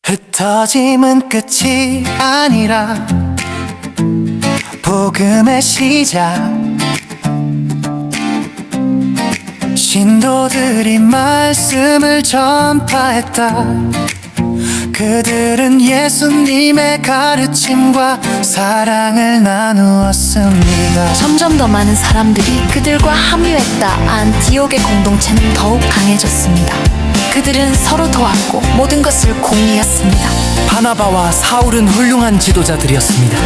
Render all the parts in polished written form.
흩어짐은 끝이 아니라 복음의 시작. 신도들이 말씀을 전파했다. 그들은 예수님의 가르침과 사랑을 나누었습니다. 점점 더 많은 사람들이 그들과 합류했다. 안티옥의 공동체는 더욱 강해졌습니다. 그들은 서로 도왔고 모든 것을 공유했습니다. 바나바와 사울은 훌륭한 지도자들이었습니다.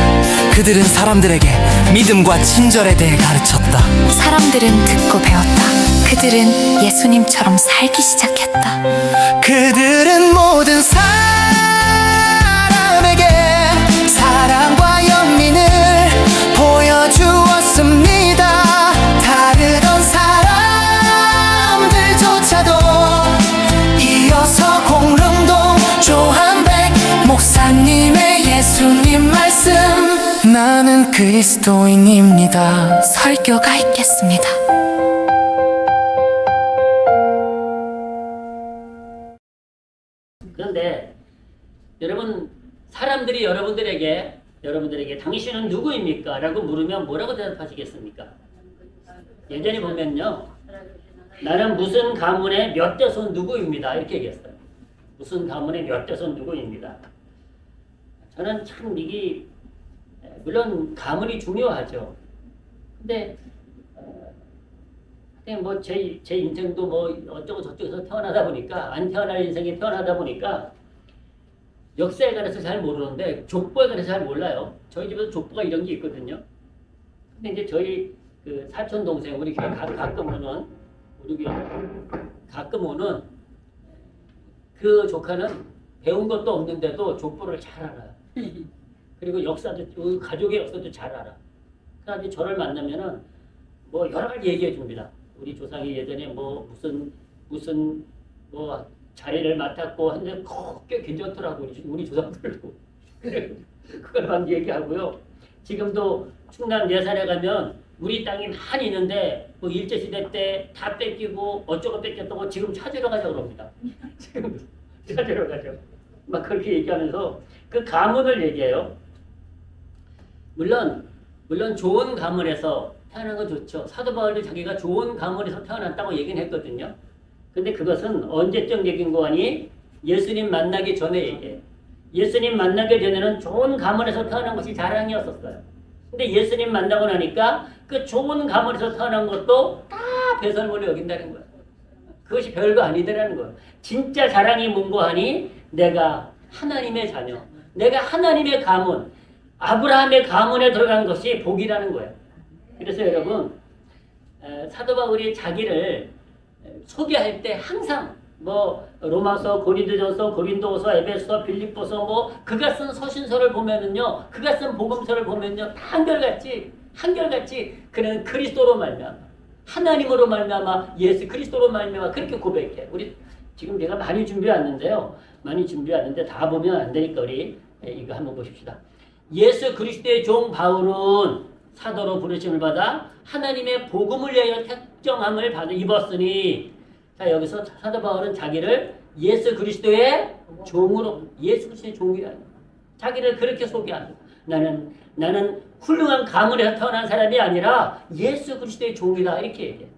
그들은 사람들에게 믿음과 친절에 대해 가르쳤다. 사람들은 듣고 배웠다. 그들은 예수님처럼 살기 시작했다. 그들은 모든 사람에게 사랑과 영민을 보여주었습니다. 다르던 사람들조차도 이어서 공릉동 조한백 목사님의 예수님 말씀, 나는 그리스도인입니다. 설교가 있겠습니다. 그런데 여러분, 사람들이 여러분들에게 당신은 누구입니까? 라고 물으면 뭐라고 대답하시겠습니까? 예전에 보면요, 나는 무슨 가문의 몇 대손 누구입니다. 이렇게 얘기했어요. 무슨 가문의 몇 대손 누구입니다. 저는 참 이게 물론 가문이 중요하죠. 근데 그냥 뭐 제 인생도 뭐 어쩌고 저쩌고서 태어나다 보니까, 안 태어날 인생에 태어나다 보니까 역사에 관해서 잘 모르는데 족보에 관해서 잘 몰라요. 저희 집에도 족보가 이런 게 있거든요. 근데 이제 저희 그 사촌 동생 우리 교회 가끔 오는 그 조카는 배운 것도 없는데도 족보를 잘 알아요. 그리고 역사도, 가족의 역사도 잘 알아. 그래서 저를 만나면은 뭐 여러 가지 얘기해 줍니다. 우리 조상이 예전에 뭐 무슨 뭐 자리를 맡았고 하는데 꽤 괜찮더라고, 우리 조상들도. 그걸 막 얘기하고요. 지금도 충남 예산에 가면 우리 땅이 많이 있는데 뭐 일제시대 때 다 뺏기고 어쩌고 뺏겼다고 지금 찾으러 가자고 그럽니다. 지금 찾으러 가죠. 막 그렇게 얘기하면서 그 가문을 얘기해요. 물론 좋은 가문에서 태어난 건 좋죠. 사도 바울도 자기가 좋은 가문에서 태어났다고 얘기는 했거든요. 근데 그것은 언제적 얘기인 거 아니? 예수님 만나기 전에 얘기해요. 예수님 만나기 전에는 좋은 가문에서 태어난 것이 자랑이었었어요. 근데 예수님 만나고 나니까 그 좋은 가문에서 태어난 것도 다 배설물로 여긴다는 거예요. 그것이 별거 아니더라는 거예요. 진짜 자랑이 뭔고 하니? 내가 하나님의 자녀, 내가 하나님의 가문, 아브라함의 가문에 들어간 것이 복이라는 거예요. 그래서 여러분, 사도 바울이 자기를 소개할 때 항상 뭐 로마서, 고린도전서, 고린도서, 에베소, 빌립보서 뭐 그가 쓴 서신서를 보면은요, 그가 쓴 복음서를 보면요, 다 한결같이 그는 그리스도로 말미암아, 하나님으로 말미암아, 예수 그리스도로 말미암아 그렇게 고백해. 우리 지금 제가 많이 준비해왔는데요, 다 보면 안 되니까 우리 이거 한번 보십시다. 예수 그리스도의 종 바울은 사도로 부르심을 받아 하나님의 복음을 위하여 택정함을 입었으니, 자, 여기서 사도 바울은 자기를 예수 그리스도의 종으로, 예수 그리스도의 종이라는, 자기를 그렇게 소개합니다. 나는 훌륭한 가문에서 태어난 사람이 아니라 예수 그리스도의 종이다, 이렇게 얘기해요.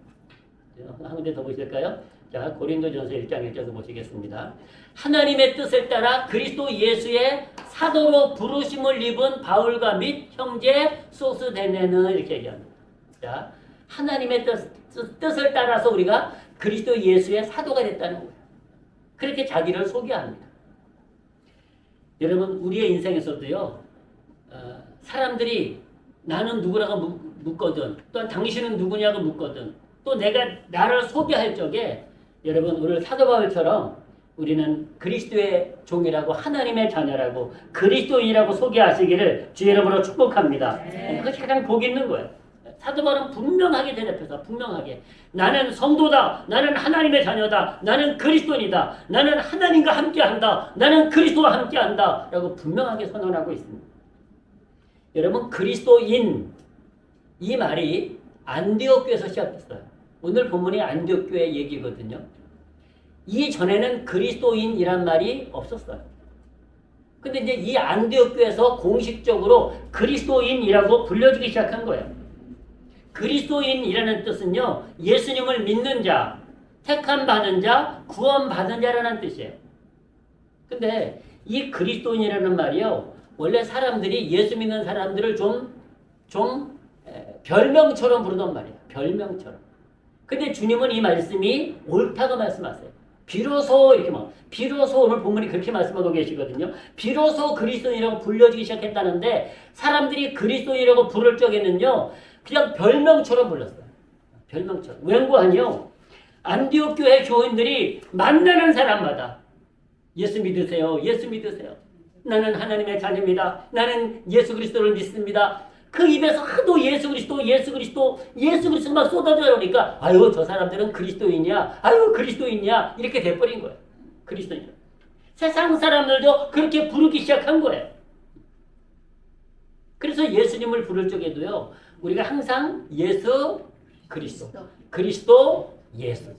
한 군데 더 보실까요? 자, 고린도전서 1장 1절도 보시겠습니다. 하나님의 뜻을 따라 그리스도 예수의 사도로 부르심을 입은 바울과 및 형제 소스데네는, 이렇게 얘기합니다. 자, 하나님의 뜻을 따라서 우리가 그리스도 예수의 사도가 됐다는 거예요. 그렇게 자기를 소개합니다. 여러분, 우리의 인생에서도요, 사람들이 나는 누구라고 묻거든, 또한 당신은 누구냐고 묻거든, 또 내가 나를 소개할 적에 여러분, 오늘 사도 바울처럼 우리는 그리스도의 종이라고, 하나님의 자녀라고, 그리스도인이라고 소개하시기를 주의 이름으로 축복합니다. 그것이 가장 복 있는 거예요. 사도 바울은 분명하게 대답해서, 분명하게 나는 성도다, 나는 하나님의 자녀다, 나는 그리스도인이다, 나는 하나님과 함께한다, 나는 그리스도와 함께한다 라고 분명하게 선언하고 있습니다. 여러분, 그리스도인, 이 말이 안디옥 교회에서 시작됐어요. 오늘 본문이 안디옥 교회 얘기거든요. 이전에는 그리스도인이란 말이 없었어요. 근데 이제 이 안디옥 교회에서 공식적으로 그리스도인이라고 불려주기 시작한 거예요. 그리스도인이라는 뜻은요, 예수님을 믿는 자, 택함 받은 자, 구원 받은 자라는 뜻이에요. 근데 이 그리스도인이라는 말이요, 원래 사람들이 예수 믿는 사람들을 좀 별명처럼 부르던 말이에요. 별명처럼. 근데 주님은 이 말씀이 옳다고 말씀하세요. 비로소 이렇게 비로소 오늘 본문이 그렇게 말씀하고 계시거든요. 비로소 그리스도인이라고 불려지기 시작했다는데 사람들이 그리스도인이라고 부를 적에는요, 그냥 별명처럼 불렀어요. 별명처럼. 웬고하니요, 안디옥 교회 교인들이 만나는 사람마다 예수 믿으세요. 예수 믿으세요. 나는 하나님의 자녀입니다. 나는 예수 그리스도를 믿습니다. 그 입에서 하도 예수 그리스도 막 쏟아져 나오니까 아유 저 사람들은 그리스도인이야. 아유 그리스도인이야. 이렇게 돼버린 거예요. 그리스도인. 세상 사람들도 그렇게 부르기 시작한 거예요. 그래서 예수님을 부를 적에도요. 우리가 항상 예수 그리스도 예수.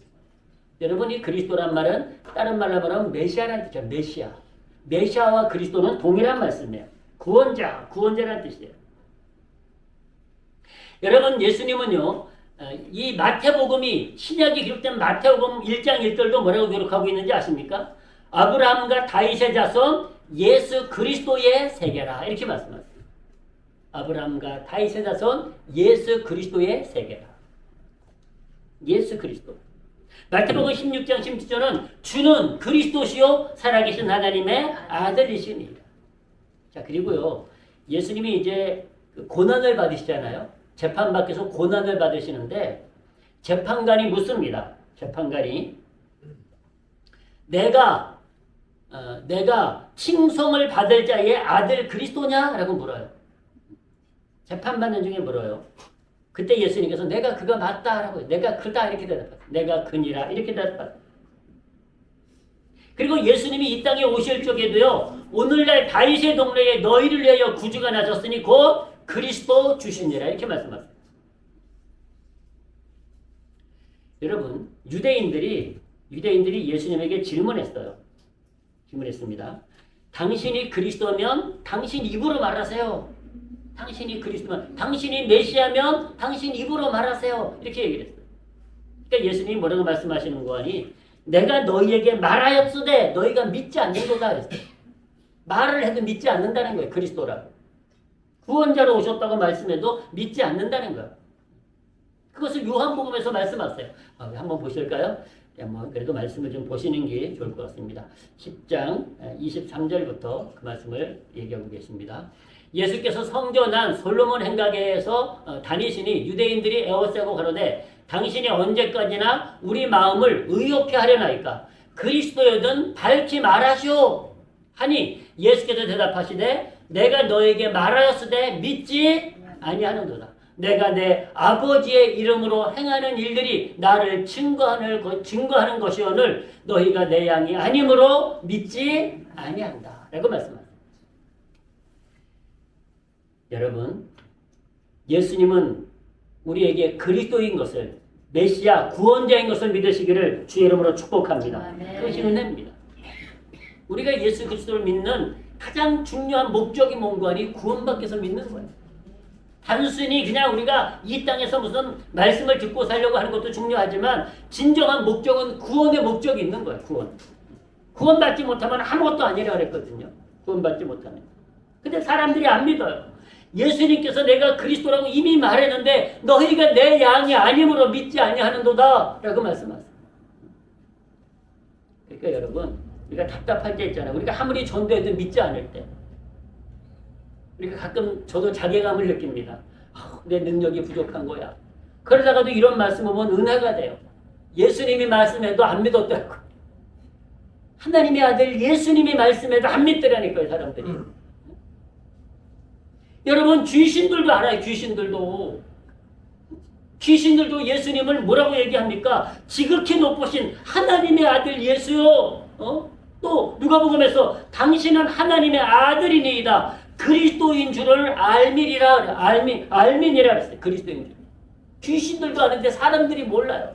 여러분 이 그리스도란 말은 다른 말로 말하면 메시아라는 뜻이에요. 메시아. 메시아와 그리스도는 동일한 말씀이에요. 구원자라는 뜻이에요. 여러분 예수님은요. 이 마태복음이 신약이 기록된 마태복음 1장 1절도 뭐라고 기록하고 있는지 아십니까? 아브라함과 다윗의 자손 예수 그리스도의 세계라 이렇게 말씀하세요. 아브라함과 다윗의 자손 예수 그리스도의 세계라. 예수 그리스도. 마태복음 16장 17절은 주는 그리스도시요 살아계신 하나님의 아들이시니라. 자 그리고요 예수님이 이제 고난을 받으시잖아요. 재판받기서 고난을 받으시는데 재판관이 묻습니다. 재판관이 내가 칭송을 받을 자의 아들 그리스도냐? 라고 물어요. 재판받는 중에 물어요. 그때 예수님께서 내가 그가 맞다라고 해요. 내가 그다 이렇게 대답해요. 내가 그니라 이렇게 대답해요. 그리고 예수님이 이 땅에 오실 적에도요. 오늘날 다윗의 동네에 너희를 위하여 구주가 나셨으니 곧 그리스도 주시니라 이렇게 말씀하세요. 여러분 유대인들이 예수님에게 질문했어요. 질문했습니다. 당신이 그리스도면 당신 입으로 말하세요. 당신이 그리스도면 당신이 메시아면 당신 입으로 말하세요. 이렇게 얘기를 했어요. 그러니까 예수님이 뭐라고 말씀하시는 거 아니 내가 너희에게 말하였으되 너희가 믿지 않는도다 그랬어요. 말을 해도 믿지 않는다는 거예요. 그리스도라고. 구원자로 오셨다고 말씀해도 믿지 않는다는 거예요. 그것을 요한복음에서 말씀하세요. 한번 보실까요? 그래도 말씀을 좀 보시는 게 좋을 것 같습니다. 10장 23절부터 그 말씀을 얘기하고 계십니다. 예수께서 성전한 솔로몬 행각에서 다니시니 유대인들이 에워싸고 가로되 당신이 언제까지나 우리 마음을 의롭게 하려나이까 그리스도여든 밝히 말하시오 하니 예수께서 대답하시되 내가 너에게 말하였으되 믿지 아니하는도다. 내가 내 아버지의 이름으로 행하는 일들이 나를 증거하는 것이오늘 너희가 내 양이 아니므로 믿지 아니한다. 라고 말씀하세요. 여러분 예수님은 우리에게 그리스도인 것을 메시아 구원자인 것을 믿으시기를 주의 이름으로 축복합니다. 그것이 은혜입니다. 우리가 예수 그리스도를 믿는 가장 중요한 목적이 뭔가 하니 구원받기 위해서 믿는 거예요. 단순히 그냥 우리가 이 땅에서 무슨 말씀을 듣고 살려고 하는 것도 중요하지만 진정한 목적은 구원의 목적이 있는 거예요. 구원받지 못하면 아무것도 아니라 그랬거든요. 구원받지 못하면. 근데 사람들이 안 믿어요. 예수님께서 내가 그리스도라고 이미 말했는데 너희가 내 양이 아니므로 믿지 아니하는도다 라고 말씀하세요. 그러니까 여러분 우리가 답답할 때 있잖아요. 우리가 아무리 전도해도 믿지 않을 때 우리가 가끔 저도 자괴감을 느낍니다. 내 능력이 부족한 거야. 그러다가도 이런 말씀 보면 은혜가 돼요. 예수님이 말씀해도 안 믿었다고. 하나님의 아들 예수님이 말씀해도 안 믿더라니까요. 사람들이. 여러분 귀신들도 알아요. 귀신들도 예수님을 뭐라고 얘기합니까? 지극히 높으신 하나님의 아들 예수요. 또 누가복음에서 당신은 하나님의 아들이니이다. 그리스도인 줄을 알미니라 그랬어요. 그리스도인 줄. 귀신들도 아는데 사람들이 몰라요.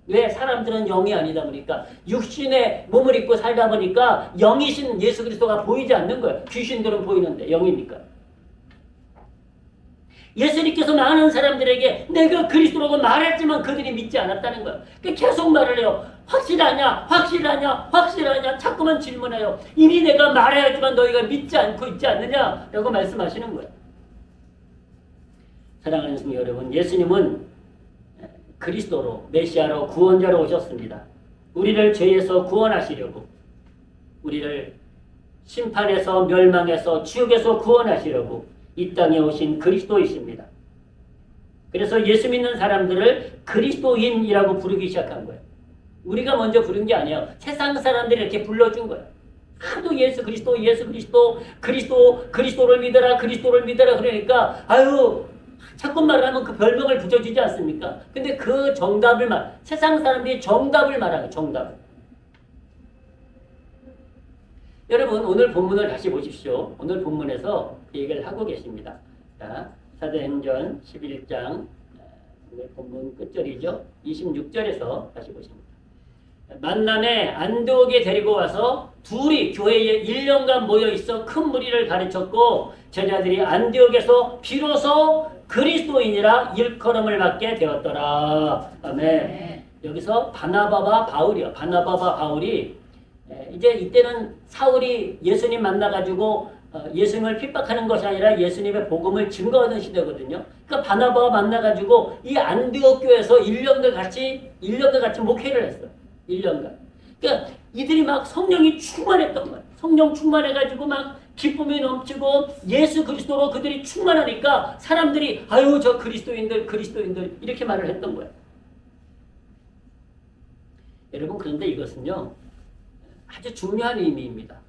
왜? 사람들은 영이 아니다 보니까 육신의 몸을 입고 살다 보니까 영이신 예수 그리스도가 보이지 않는 거예요. 귀신들은 보이는데 영이니까. 예수님께서 많은 사람들에게 내가 그리스도라고 말했지만 그들이 믿지 않았다는 거예요. 계속 말을 해요. 확실하냐? 확실하냐? 확실하냐? 자꾸만 질문해요. 이미 내가 말해야지만 너희가 믿지 않고 있지 않느냐? 라고 말씀하시는 거예요. 사랑하는 성도 여러분, 예수님은 그리스도로 메시아로 구원자로 오셨습니다. 우리를 죄에서 구원하시려고, 우리를 심판에서 멸망에서 지옥에서 구원하시려고 이 땅에 오신 그리스도이십니다. 그래서 예수 믿는 사람들을 그리스도인이라고 부르기 시작한 거예요. 우리가 먼저 부른 게 아니에요. 세상 사람들이 이렇게 불러준 거예요. 하도 예수 그리스도, 예수 그리스도, 그리스도를 믿어라, 그리스도를 믿어라 그러니까 아유 자꾸 말하면 그 별명을 붙여주지 않습니까? 근데 그 정답을 세상 사람들이 정답을 말하는 정답을. 여러분 오늘 본문을 다시 보십시오. 오늘 본문에서 얘기를 하고 계십니다. 자, 사도행전 11장 오늘 본문 끝절이죠. 26절에서 다시 보십니다. 만남에 안디옥에 데리고 와서 둘이 교회에 1년간 모여있어 큰 무리를 가르쳤고 제자들이 안디옥에서 비로소 그리스도인이라 일컬음을 받게 되었더라. 아멘. 여기서 바나바와 바울이요. 바나바와 바울이 이제 이때는 사울이 예수님 만나가지고 예수님을 핍박하는 것이 아니라 예수님의 복음을 증거하는 시대거든요. 그러니까 바나바와 만나가지고 이 안디옥 교회에서 1년간 같이 목회를 했어요. 1년간. 그러니까 이들이 막 성령이 충만했던 거예요. 성령 충만해가지고 막 기쁨이 넘치고 예수 그리스도로 그들이 충만하니까 사람들이 아유 저 그리스도인들 이렇게 말을 했던 거예요. 여러분 그런데 이것은요 아주 중요한 의미입니다.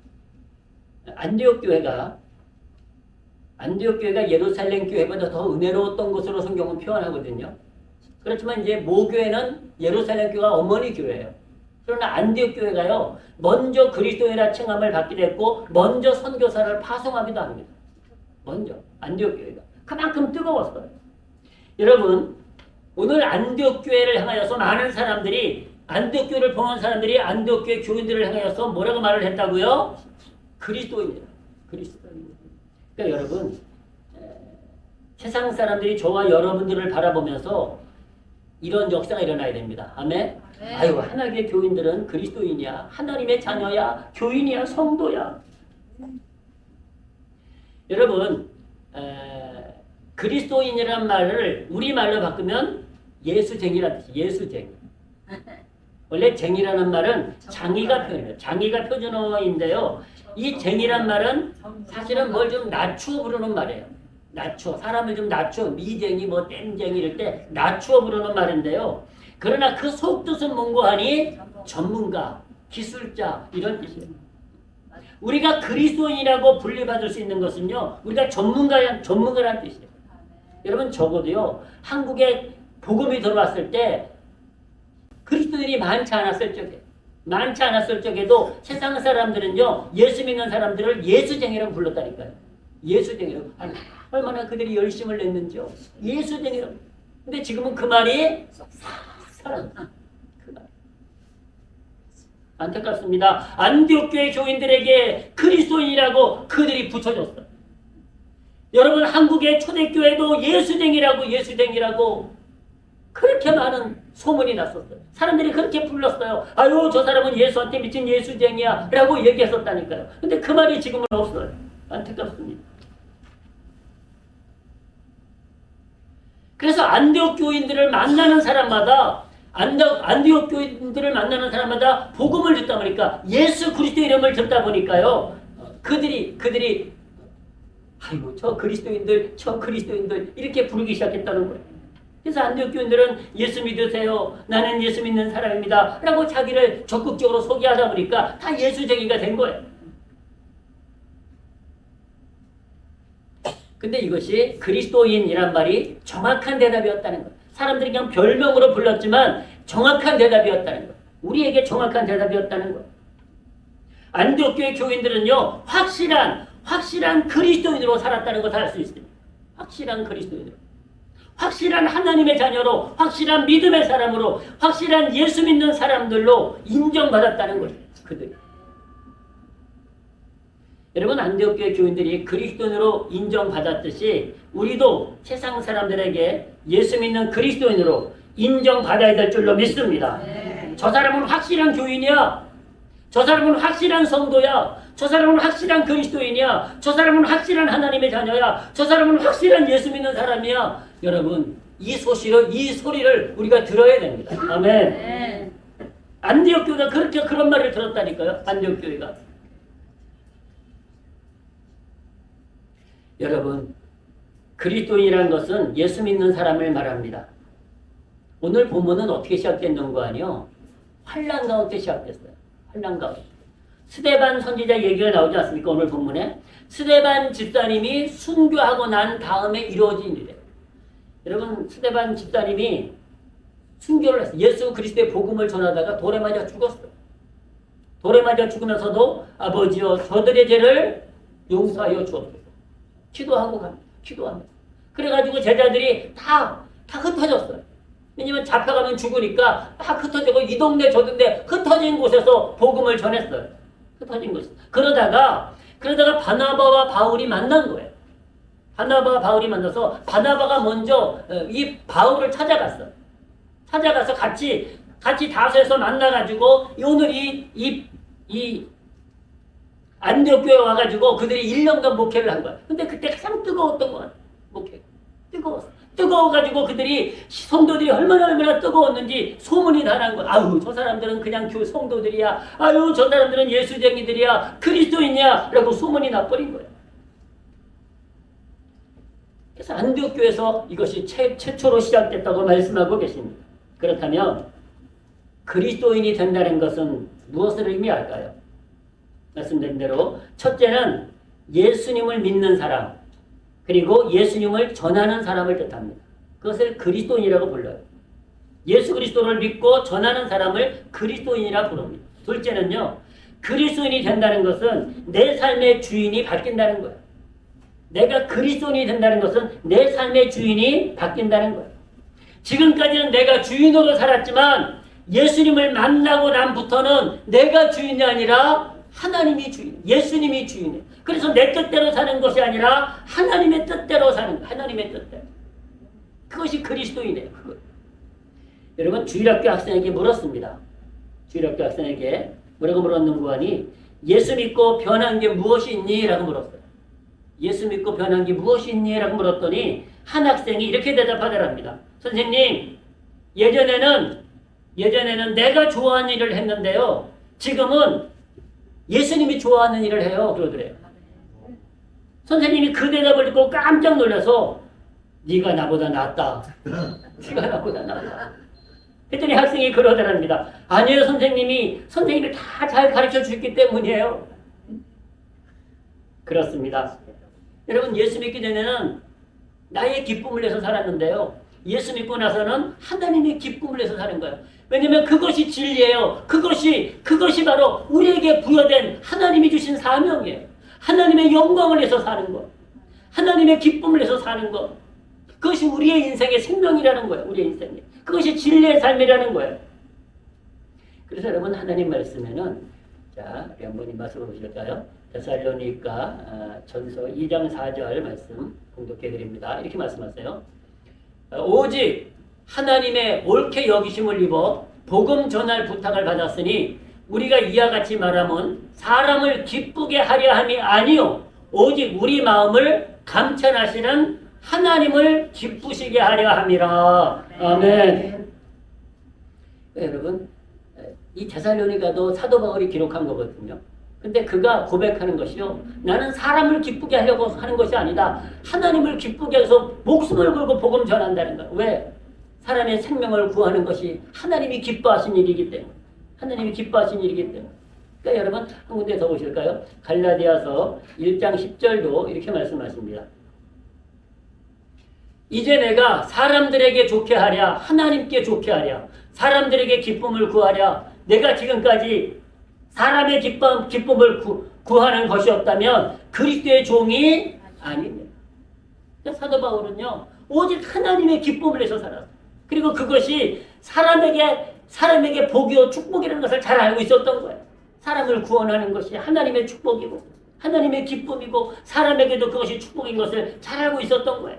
안디옥 교회가 예루살렘 교회보다 더 은혜로웠던 것으로 성경은 표현하거든요. 그렇지만 이제 모교회는 예루살렘 교회가 어머니 교회예요. 그러나 안디옥 교회가요 먼저 그리스도인이라 칭함을 받기도 했고 먼저 선교사를 파송하기도 합니다. 먼저 안디옥 교회가 그만큼 뜨거웠어요. 여러분 오늘 안디옥 교회를 향하여서 많은 사람들이 안디옥 교회를 보는 사람들이 안디옥 교회 교인들을 향하여서 뭐라고 말을 했다고요? 그리스도인이다. 그리스도인. 그러니까 여러분 세상 사람들이 저와 여러분들을 바라보면서 이런 역사가 일어나야 됩니다. 아멘. 아유 하나님의 교인들은 그리스도인이야. 하나님의 자녀야. 교인이야. 성도야. 여러분 그리스도인이란 말을 우리말로 바꾸면 예수쟁이라는 뜻이에요. 예수쟁이. 원래 쟁이라는 말은 장이가 표현해요. 장이가 표준어인데요. 이 쟁이란 말은 사실은 뭘 좀 낮추어 부르는 말이에요. 낮추어. 사람을 좀 낮추어. 미쟁이, 땜쟁이 이럴 때 낮추어 부르는 말인데요. 그러나 그 속뜻은 뭔고하니 전문가, 기술자 이런 뜻이에요. 우리가 그리스도인이라고 분류받을 수 있는 것은요. 우리가 전문가라는 뜻이에요. 여러분 적어도요. 한국에 복음이 들어왔을 때 그리스도인이 많지 않았을 적에도 세상 사람들은요. 예수 믿는 사람들을 예수쟁이라고 불렀다니까요. 예수쟁이라고. 얼마나 그들이 열심을 냈는지요. 예수쟁이라고. 근데 지금은 그 말이 사람. 그 말. 안타깝습니다. 안디옥 교회 교인들에게 그리스도인이라고 그들이 붙여줬어요. 여러분 한국의 초대교회도 예수쟁이라고 그렇게 많은 소문이 났었어요. 사람들이 그렇게 불렀어요. 아유 저 사람은 예수한테 미친 예수쟁이야 라고 얘기했었다니까요. 근데 그 말이 지금은 없어요. 안타깝습니다. 그래서 안디옥 교인들을 만나는 사람마다 복음을 듣다 보니까 예수 그리스도 이름을 듣다 보니까요. 그들이 아이고 저 그리스도인들 이렇게 부르기 시작했다는 거예요. 그래서 안디옥 교인들은 예수 믿으세요. 나는 예수 믿는 사람입니다. 라고 자기를 적극적으로 소개하다 보니까 다 예수쟁이가 된 거예요. 근데 이것이 그리스도인이란 말이 정확한 대답이었다는 거예요. 사람들이 그냥 별명으로 불렀지만 정확한 대답이었다는 거예요. 우리에게 정확한 대답이었다는 거예요. 안디옥 교회 교인들은요. 확실한 그리스도인으로 살았다는 것을 알 수 있습니다. 확실한 그리스도인으로. 확실한 하나님의 자녀로, 확실한 믿음의 사람으로, 확실한 예수 믿는 사람들로 인정받았다는 거예요. 그들. 여러분, 안디옥 교회 교인들이 그리스도인으로 인정받았듯이 우리도 세상 사람들에게 예수 믿는 그리스도인으로 인정받아야 될 줄로 믿습니다. 저 사람은 확실한 교인이야. 저 사람은 확실한 성도야. 저 사람은 확실한 그리스도인이야. 저 사람은 확실한 하나님의 자녀야. 저 사람은 확실한 예수 믿는 사람이야. 여러분, 이 소리를 우리가 들어야 됩니다. 아멘. 안디옥 교회가 그런 말을 들었다니까요. 안디옥 교회가. 여러분, 그리스도인이라는 것은 예수 믿는 사람을 말합니다. 오늘 본문은 어떻게 시작됐는 거 아니요? 환난 가운데 시작됐어요. 환난 가운데. 스데반 선지자 얘기가 나오지 않습니까? 오늘 본문에. 스데반 집사님이 순교하고 난 다음에 이루어진 일이에요. 여러분, 스데반 집사님이 순교를 했어요. 예수 그리스도의 복음을 전하다가 돌에 맞아 죽었어요. 돌에 맞아 죽으면서도 아버지여 저들의 죄를 용서하여 주옵소서. 기도하고 갑니다. 기도합니다. 그래가지고 제자들이 다 흩어졌어요. 왜냐면 잡혀가면 죽으니까 막 흩어지고 이 동네 저 동네 흩어진 곳에서 복음을 전했어요. 흩어진 곳에서. 그러다가 바나바와 바울이 만난 거예요. 바나바와 바울이 만나서 바나바가 먼저 이 바울을 찾아갔어요. 찾아가서 같이 다소에서 만나가지고 오늘 이 안디옥 교회에 와가지고 그들이 1년간 목회를 한 거야. 근데 그때 가장 뜨거웠던 거야. 목회. 뜨거웠어. 뜨거워가지고 그들이 성도들이 얼마나 뜨거웠는지 소문이 다 난 거야. 아유, 저 사람들은 그냥 성도들이야. 아유, 저 사람들은 예수쟁이들이야. 그리스도인이야. 라고 소문이 나버린 거야. 그래서 안디옥 교회에서 이것이 최초로 시작됐다고 말씀하고 계십니다. 그렇다면 그리스도인이 된다는 것은 무엇을 의미할까요? 말씀드린 대로 첫째는 예수님을 믿는 사람, 그리고 예수님을 전하는 사람을 뜻합니다. 그것을 그리스도인이라고 불러요. 예수 그리스도를 믿고 전하는 사람을 그리스도인이라 부릅니다. 둘째는요, 그리스도인이 된다는 것은 내 삶의 주인이 바뀐다는 거예요. 내가 그리스도인이 된다는 것은 내 삶의 주인이 바뀐다는 거예요. 지금까지는 내가 주인으로 살았지만 예수님을 만나고 난부터는 내가 주인이 아니라 하나님이 주인, 예수님이 주인이에요. 그래서 내 뜻대로 사는 것이 아니라 하나님의 뜻대로 사는 거예요. 하나님의 뜻대로. 그것이 그리스도인이에요. 그거. 여러분, 주일학교 학생에게 물었습니다. 주일학교 학생에게 뭐라고 물었는고 하니 예수 믿고 변한 게 무엇이 있니? 라고 물었어요. 예수 믿고 변한 게 무엇이 있니? 라고 물었더니 한 학생이 이렇게 대답하더랍니다. 선생님, 예전에는 내가 좋아하는 일을 했는데요. 지금은 예수님이 좋아하는 일을 해요. 그러더래요. 선생님이 그 대답을 듣고 깜짝 놀라서 네가 나보다 낫다. 네가 나보다 낫다. 그랬더니 학생이 그러더랍니다. 아니에요, 선생님이 다 잘 가르쳐 주셨기 때문이에요. 그렇습니다. 여러분, 예수 믿기 전에는 나의 기쁨을 내서 살았는데요. 예수 믿고 나서는 하나님의 기쁨을 내서 사는 거예요. 왜냐면 그것이 진리예요. 그것이 바로 우리에게 부여된 하나님이 주신 사명이에요. 하나님의 영광을 내서 사는 것. 하나님의 기쁨을 내서 사는 것. 그것이 우리의 인생의 생명이라는 거예요. 우리의 인생이. 그것이 진리의 삶이라는 거예요. 그래서 여러분, 하나님 말씀에는 자, 우리 한번 이 말씀을 보실까요? 데살로니가 전서 2장 4절 말씀 공독해 드립니다. 이렇게 말씀하세요. 오직 하나님의 옳게 여기심을 입어 복음 전할 부탁을 받았으니 우리가 이와 같이 말하면 사람을 기쁘게 하려 함이 아니요 오직 우리 마음을 감천하시는 하나님을 기쁘시게 하려 함이라. 아멘. 여러분, 이 데살로니가도 사도 바울이 기록한 거거든요. 근데 그가 고백하는 것이요, 나는 사람을 기쁘게 하려고 하는 것이 아니다. 하나님을 기쁘게 해서 목숨을 걸고 복음 전한다는 거야. 왜? 사람의 생명을 구하는 것이 하나님이 기뻐하신 일이기 때문에. 하나님이 기뻐하신 일이기 때문에. 그러니까 여러분, 한 군데 더 보실까요? 갈라디아서 1장 10절도 이렇게 말씀하십니다. 이제 내가 사람들에게 좋게 하랴, 하나님께 좋게 하랴, 사람들에게 기쁨을 구하랴, 내가 지금까지 사람의 기쁨을 구하는 것이 없다면 그리스도의 종이 아닙니다. 사도 바울은요, 오직 하나님의 기쁨을 위해서 살았어요. 그리고 그것이 사람에게 복이요 축복이라는 것을 잘 알고 있었던 거예요. 사람을 구원하는 것이 하나님의 축복이고 하나님의 기쁨이고 사람에게도 그것이 축복인 것을 잘 알고 있었던 거예요.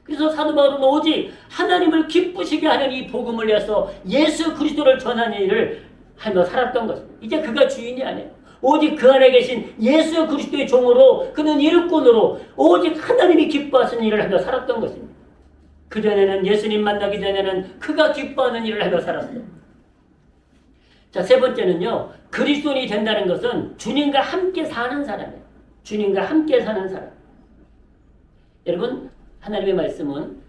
그래서 사도 바울은 오직 하나님을 기쁘시게 하는 이 복음을 위해서 예수 그리스도를 전하는 일을 하며 살았던 것입니다. 이제 그가 주인이 아니에요. 오직 그 안에 계신 예수 그리스도의 종으로 그는 일꾼으로 오직 하나님이 기뻐하시는 일을 하며 살았던 것입니다. 그전에는 예수님 만나기 전에는 그가 기뻐하는 일을 하며 살았어요. 자, 세 번째는요. 그리스도인이 된다는 것은 주님과 함께 사는 사람이에요. 주님과 함께 사는 사람. 여러분, 하나님의 말씀은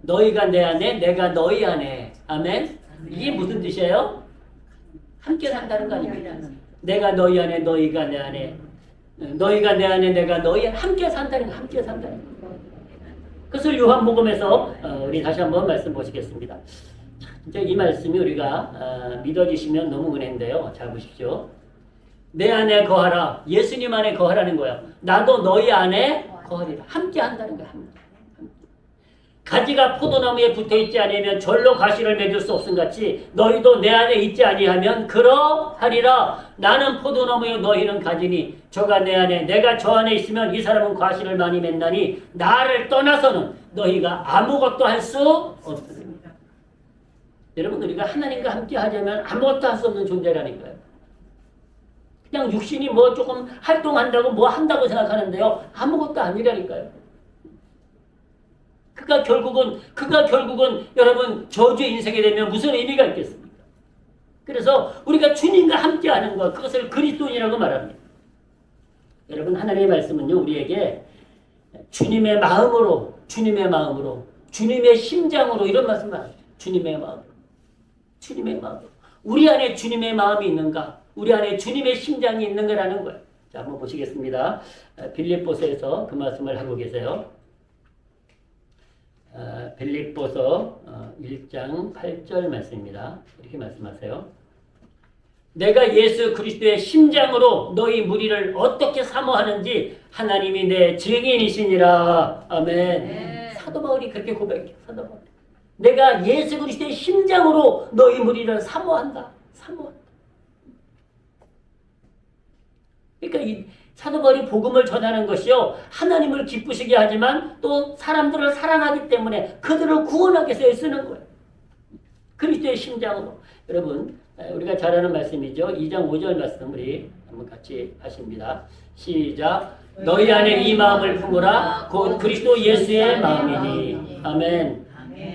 너희가 내 안에 내가 너희 안에. 아멘. 이게 무슨 뜻이에요? 함께 산다는 거 아닙니까? 내가 너희 안에 너희가 내 안에 너희가 내 안에 내가 너희 안에 함께 산다는 거. 함께 산다는 거. 그것을 요한복음에서 우리 다시 한번 말씀 보시겠습니다. 진짜 이 말씀이 우리가 믿어지시면 너무 은혜인데요. 잘 보십시오. 내 안에 거하라. 예수님 안에 거하라는 거예요. 나도 너희 안에 거하리라. 함께 한다는 거예요. 함께. 가지가 포도나무에 붙어있지 않으면 절로 가시를 맺을 수 없음같이 너희도 내 안에 있지 아니하면 그러하리라. 나는 포도나무요 너희는 가지니 저가 내 안에 내가 저 안에 있으면 이 사람은 과실을 많이 맺나니 나를 떠나서는 너희가 아무것도 할 수 없습니다. 여러분, 우리가 하나님과 함께 하자면 아무것도 할 수 없는 존재라니까요. 그냥 육신이 뭐 조금 활동한다고 뭐 한다고 생각하는데요. 아무것도 아니라니까요. 그가 결국은 여러분 저주의 인생이 되면 무슨 의미가 있겠습니까? 그래서 우리가 주님과 함께하는 것, 그것을 그리스도인이라고 말합니다. 여러분, 하나님의 말씀은요 우리에게 주님의 마음으로, 주님의 심장으로 이런 말씀을 하죠. 주님의 마음으로. 우리 안에 주님의 마음이 있는가? 우리 안에 주님의 심장이 있는가라는 거예요. 자, 한번 보시겠습니다. 빌립보서에서 그 말씀을 하고 계세요. 빌립보서 1장 8절 말씀입니다. 이렇게 말씀하세요. 내가 예수 그리스도의 심장으로 너희 무리를 어떻게 사모하는지 하나님이 내 증인이시니라. 아멘. 네. 사도 바울이 그렇게 고백해요. 사도 바울. 내가 예수 그리스도의 심장으로 너희 무리를 사모한다. 그러니까 이 사도 바울이 복음을 전하는 것이요 하나님을 기쁘시게 하지만 또 사람들을 사랑하기 때문에 그들을 구원하기 위해서 쓰는 거예요. 그리스도의 심장으로. 여러분, 우리가 잘 아는 말씀이죠. 2장 5절 말씀 우리 한번 같이 하십니다. 시작. 너희 안에 이 마음을 품으라. 곧 그리스도 예수의 마음이니. 아멘.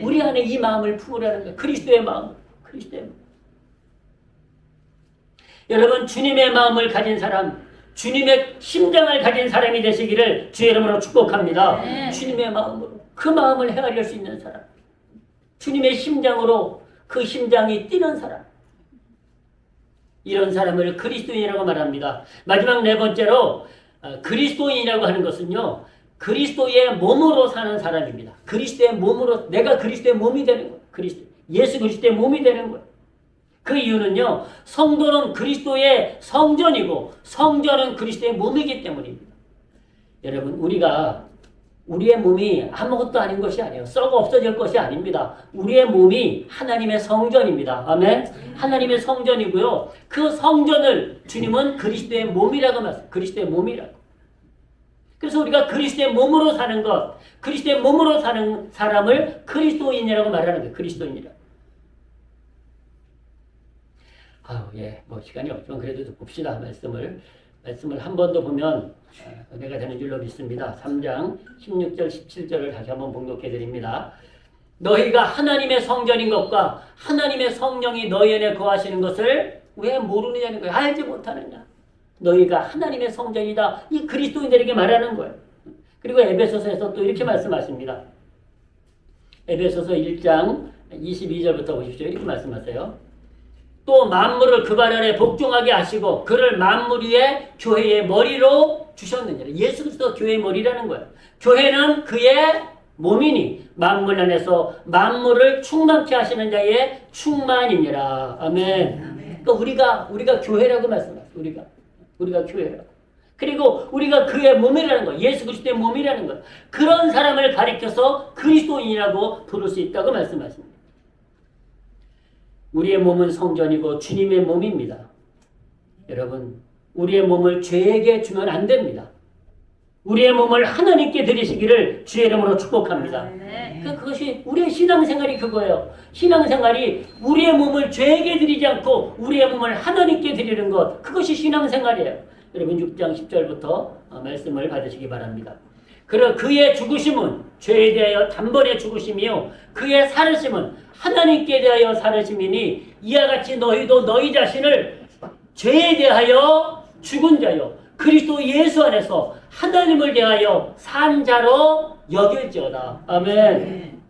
우리 안에 이 마음을 품으라는 거예요. 그리스도의 마음. 여러분, 주님의 마음을 가진 사람, 주님의 심장을 가진 사람이 되시기를 주의 이름으로 축복합니다. 네. 주님의 마음으로, 그 마음을 헤아릴 수 있는 사람, 주님의 심장으로 그 심장이 뛰는 사람, 이런 사람을 그리스도인이라고 말합니다. 마지막 네 번째로 그리스도인이라고 하는 것은요 그리스도의 몸으로 사는 사람입니다. 그리스도의 몸으로, 내가 그리스도의 몸이 되는 거예요. 예수 그리스도의 몸이 되는 거예요. 그 이유는요, 성도는 그리스도의 성전이고 성전은 그리스도의 몸이기 때문입니다. 여러분, 우리의 몸이 아무것도 아닌 것이 아니에요. 썩어 없어질 것이 아닙니다. 우리의 몸이 하나님의 성전입니다. 아멘. 하나님의 성전이고요. 그 성전을 주님은 그리스도의 몸이라고 말씀해요. 그리스도의 몸이라고. 그래서 우리가 그리스도의 몸으로 사는 것, 그리스도의 몸으로 사는 사람을 그리스도인이라고 말하는 거예요. 그리스도인이라고. 뭐 시간이 없지만 그래도 봅시다. 말씀을 한 번 더 보면 은혜가 되는 줄로 믿습니다. 3장 16절 17절을 다시 한번 봉독해 드립니다. 너희가 하나님의 성전인 것과 하나님의 성령이 너희 안에 거하시는 것을 왜 모르느냐는 거예요. 알지 못하느냐. 너희가 하나님의 성전이다. 이 그리스도인들에게 말하는 거예요. 그리고 에베소서에서 또 이렇게 말씀하십니다. 에베소서 1장 22절부터 보십시오. 이렇게 말씀하세요. 또 만물을 그 발 아래 복종하게 하시고 그를 만물 위에 교회의 머리로 주셨느니라. 예수 그리스도가 교회의 머리라는 거예요. 교회는 그의 몸이니 만물 안에서 만물을 충만케 하시는 자의 충만이니라. 아멘. 그러니까 우리가 교회라고 말씀하세요. 우리가 교회라고. 그리고 우리가 그의 몸이라는 거, 예수 그리스도의 몸이라는 거, 그런 사람을 가리켜서 그리스도인이라고 부를 수 있다고 말씀하십니다. 우리의 몸은 성전이고 주님의 몸입니다. 여러분, 우리의 몸을 죄에게 주면 안 됩니다. 우리의 몸을 하나님께 드리시기를 주의 이름으로 축복합니다. 그것이 우리의 신앙생활이 그거예요. 신앙생활이 우리의 몸을 죄에게 드리지 않고 우리의 몸을 하나님께 드리는 것, 그것이 신앙생활이에요. 여러분 6장 10절부터 말씀을 받으시기 바랍니다. 그의 죽으심은 죄에 대하여 단번에 죽으심이요 그의 살으심은 하나님께 대하여 살으심이니 이와 같이 너희도 너희 자신을 죄에 대하여 죽은 자요 그리스도 예수 안에서 하나님을 대하여 산 자로 여길지어다. 아멘.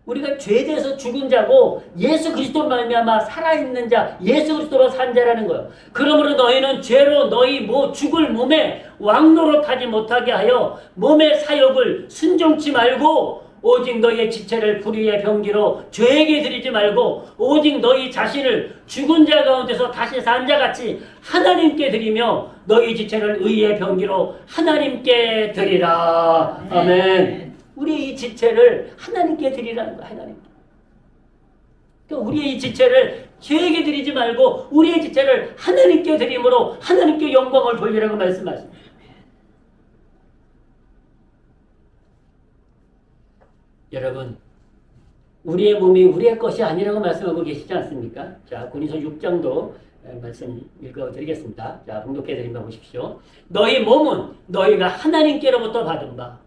우리가 죄에 대해서 죽은 자고 예수 그리스도 말미암아 살아있는 자, 예수 그리스도로 산 자라는 거예요. 그러므로 너희는 죄로 너희 죽을 몸에 왕노릇하지 못하게 하여 몸의 사욕을 순종치 말고 오직 너희의 지체를 불의의 병기로 죄에게 드리지 말고 오직 너희 자신을 죽은 자 가운데서 다시 산 자같이 하나님께 드리며 너희 지체를 의의 병기로 하나님께 드리라. 아멘. 우리 이 지체를 하나님께 드리라는 거야. 하나님께. 그러니까 우리의 이 지체를 죄에게 드리지 말고 우리의 지체를 하나님께 드림으로 하나님께 영광을 돌리라고 말씀하십니다. 여러분, 우리의 몸이 우리의 것이 아니라고 말씀하고 계시지 않습니까? 자, 고린도서 6장도 말씀 읽어드리겠습니다. 자, 봉독해드립니다. 보십시오. 너희 몸은 너희가 하나님께로부터 받은 바.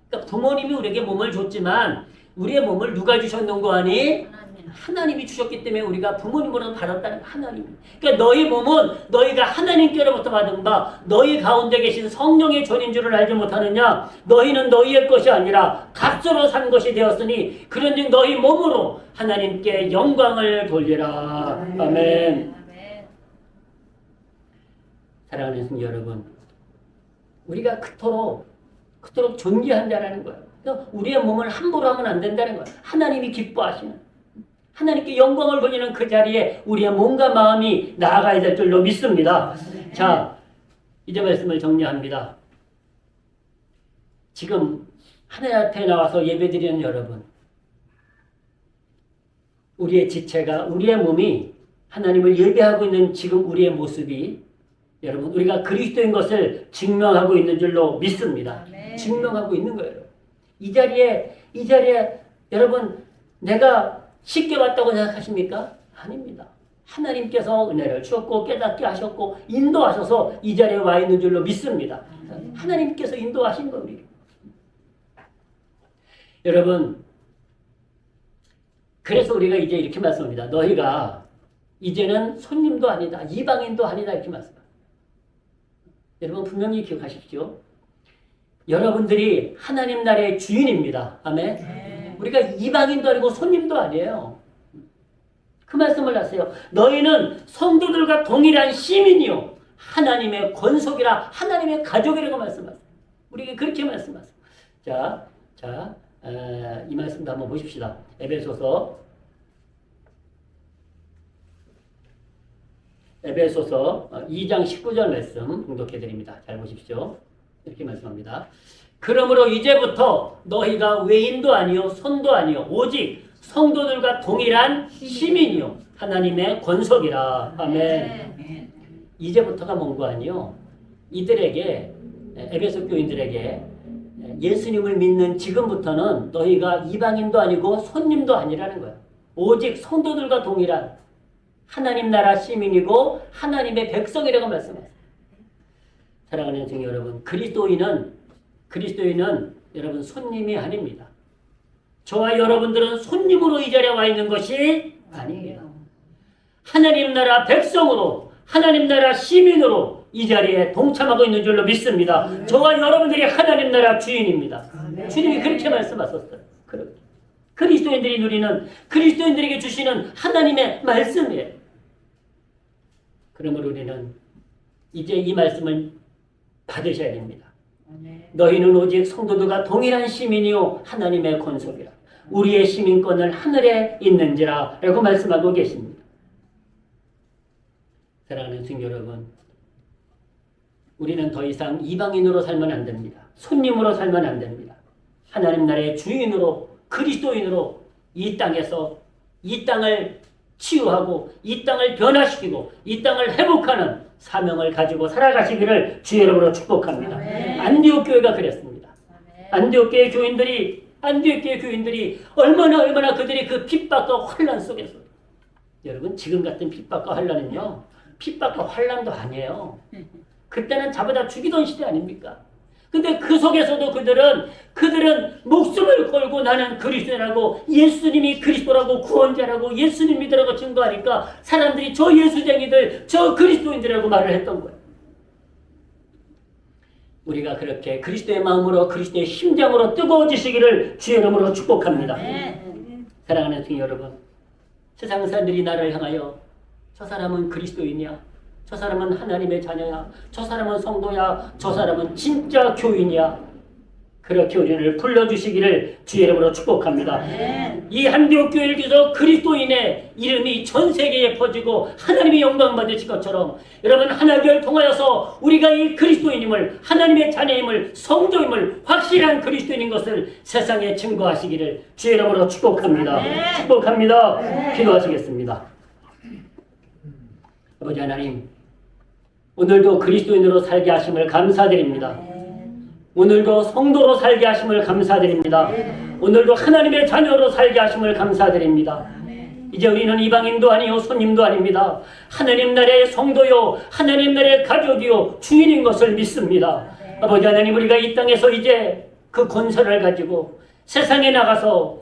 그러니까 부모님이 우리에게 몸을 줬지만 우리의 몸을 누가 주셨는고 하니? 하나님이 주셨기 때문에 우리가 부모님으로부터 받았다는 하나님. 그러니까 너희 몸은 너희가 하나님께로부터 받은 바 너희 가운데 계신 성령의 존인 줄을 알지 못하느냐? 너희는 너희의 것이 아니라 값으로 산 것이 되었으니 그런즉 너희 몸으로 하나님께 영광을 돌리라. 아멘. 사랑하는 성도 여러분, 우리가 그토록 존귀한 자라는 거예요. 그러니까 우리의 몸을 함부로 하면 안 된다는 거예요. 하나님이 기뻐하시는, 하나님께 영광을 돌리는 그 자리에 우리의 몸과 마음이 나아가야 될 줄로 믿습니다. 자, 이제 말씀을 정리합니다. 지금 하나님 앞에 나와서 예배드리는 여러분, 우리의 지체가, 우리의 몸이 하나님을 예배하고 있는 지금 우리의 모습이 여러분, 우리가 그리스도인 것을 증명하고 있는 줄로 믿습니다. 증명하고 있는 거예요. 이 자리에 여러분, 내가 쉽게 왔다고 생각하십니까? 아닙니다. 하나님께서 은혜를 주었고 깨닫게 하셨고 인도하셔서 이 자리에 와 있는 줄로 믿습니다. 하나님께서 인도하신 겁니다. 여러분, 그래서 우리가 이제 이렇게 말씀합니다. 너희가 이제는 손님도 아니다, 이방인도 아니다 이렇게 말씀합니다. 여러분 분명히 기억하십시오. 여러분들이 하나님 나라의 주인입니다. 아멘. 우리가 이방인도 아니고 손님도 아니에요. 그 말씀을 하세요. 너희는 성도들과 동일한 시민이요 하나님의 권속이라, 하나님의 가족이라고 말씀하세요. 우리에게 그렇게 말씀하세요. 이 말씀도 한번 보십시다. 에베소서 2장 19절 말씀 봉독해드립니다. 잘 보십시오. 이렇게 말씀합니다. 그러므로 이제부터 너희가 외인도 아니요 손도 아니요 오직 성도들과 동일한 시민이요 하나님의 권속이라. 아멘. 이제부터가 뭔고 아니요, 이들에게, 에베소 교인들에게 예수님을 믿는 지금부터는 너희가 이방인도 아니고 손님도 아니라는 거야. 오직 성도들과 동일한 하나님 나라 시민이고 하나님의 백성이라고 말씀하세요. 사랑하는 성도 여러분, 그리스도인은 여러분 손님이 아닙니다. 저와 여러분들은 손님으로 이 자리에 와 있는 것이 아니에요. 하나님 나라 백성으로, 하나님 나라 시민으로 이 자리에 동참하고 있는 줄로 믿습니다. 저와 여러분들이 하나님 나라 주인입니다. 주님이 그렇게 말씀하셨어요. 그리스도인들이 누리는, 그리스도인들에게 주시는 하나님의 말씀이에요. 그러므로 우리는 이제 이 말씀을 받으셔야 됩니다. 너희는 오직 성도들과 동일한 시민이요 하나님의 권속이라. 우리의 시민권을 하늘에 있는지라 라고 말씀하고 계십니다. 사랑하는 성도 여러분, 우리는 더 이상 이방인으로 살면 안 됩니다. 손님으로 살면 안 됩니다. 하나님 나라의 주인으로, 그리스도인으로 이 땅에서 이 땅을 치유하고 이 땅을 변화시키고 이 땅을 회복하는 사명을 가지고 살아가시기를 주의 이름으로 축복합니다. 안디옥 교회가 그랬습니다. 안디옥 교회 교인들이 얼마나 그들이 그 핍박과 환란 속에서, 여러분 지금 같은 핍박과 환란은요, 핍박과 환란도 아니에요. 그때는 잡아다 죽이던 시대 아닙니까? 근데 그 속에서도 그들은 목숨을 걸고 나는 그리스도라고, 예수님이 그리스도라고, 구원자라고, 예수님 믿으라고 증거하니까 사람들이 저 예수쟁이들, 저 그리스도인들이라고 말을 했던 거예요. 우리가 그렇게 그리스도의 마음으로, 그리스도의 심장으로 뜨거워지시기를 주의 이름으로 축복합니다. 사랑하는 성도 여러분, 세상 사람들이 나를 향하여 저 사람은 그리스도인이야, 저 사람은 하나님의 자녀야, 저 사람은 성도야, 저 사람은 진짜 교인이야, 그렇게 우리를 불러주시기를 주의 이름으로 축복합니다. 이 안디옥 교회를 통해서 그리스도인의 이름이 전 세계에 퍼지고 하나님의 영광 받으실 것처럼, 여러분 하나교회를 통하여서 우리가 이 그리스도인임을, 하나님의 자녀임을, 성도임을, 확실한 그리스도인인 것을 세상에 증거하시기를 주의 이름으로 축복합니다. 축복합니다. 기도하시겠습니다. 아버지 하나님, 오늘도 그리스도인으로 살게 하심을 감사드립니다. 오늘도 성도로 살게 하심을 감사드립니다. 오늘도 하나님의 자녀로 살게 하심을 감사드립니다. 이제 우리는 이방인도 아니요 손님도 아닙니다. 하나님 나라의 성도요, 하나님 나라의 가족이요, 주인인 것을 믿습니다. 아버지 하나님, 우리가 이 땅에서 이제 그 권세를 가지고 세상에 나가서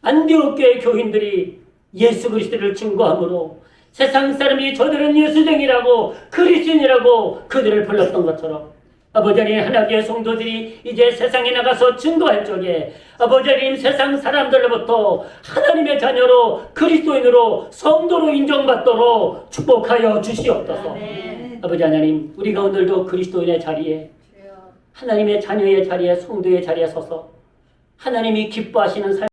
안디옥 교회 교인들이 예수 그리스도를 증거함으로 세상 사람이 저들은 예수쟁이라고, 그리스도인이라고 그들을 불렀던 것처럼, 아버지 하나님, 하나님의 성도들이 이제 세상에 나가서 증거할 적에 아버지 하나님, 세상 사람들로부터 하나님의 자녀로, 그리스도인으로, 성도로 인정받도록 축복하여 주시옵소서. 아버지 하나님, 우리가 오늘도 그리스도인의 자리에, 하나님의 자녀의 자리에, 성도의 자리에 서서 하나님이 기뻐하시는 삶